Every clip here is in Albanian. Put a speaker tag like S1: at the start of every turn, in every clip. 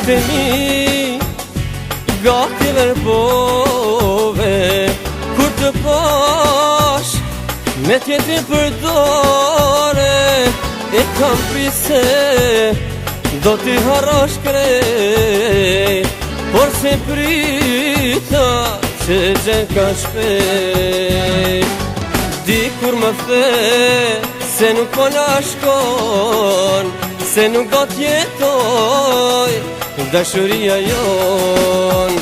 S1: Të mi gati verbove kur të pash me tjetrin përdore e kam prise do t'i harrosh krej por se prita që gjen ka shpejt dikur më the se nuk po na shkon se nuk do t'jetoj dashuria jon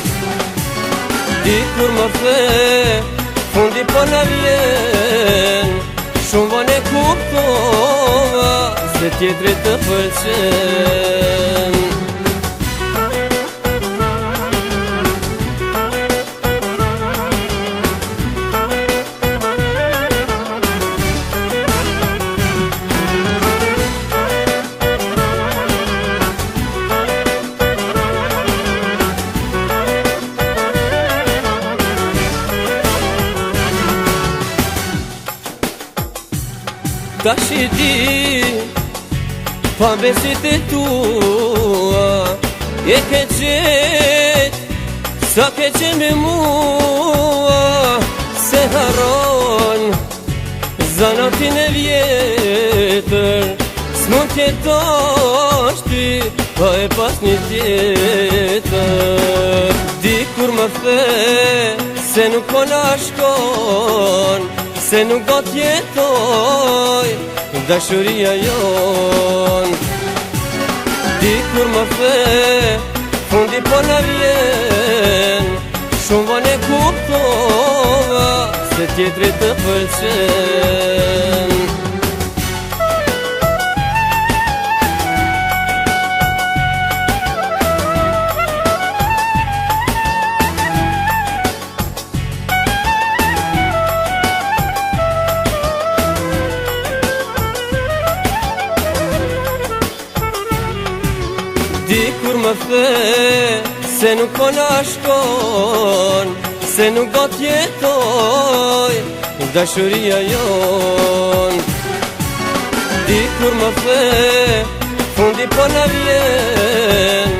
S1: dikur më the fundi po na vjen shumë vonë e kuptova se tjetri të pëlqen Ka shi di pa besit e tua e ke qet sa ke qen me mua se haron zanatin e vjetër s'mund t'jetosh ti pa e pas një tjetër dikur më the se nuk po na shkon se nuk do t'jetoj dashuria jon dikur më the fundi po na vjen shumë vonë e kuptova se tjetri të pëlqen Dikur më the se nuk po na shkon se nuk do t'jetoj dashuria jon dikur më the fundi po na vjen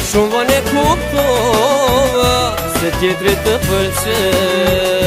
S1: shumë vonë e kuptova se tjetri të pëlqen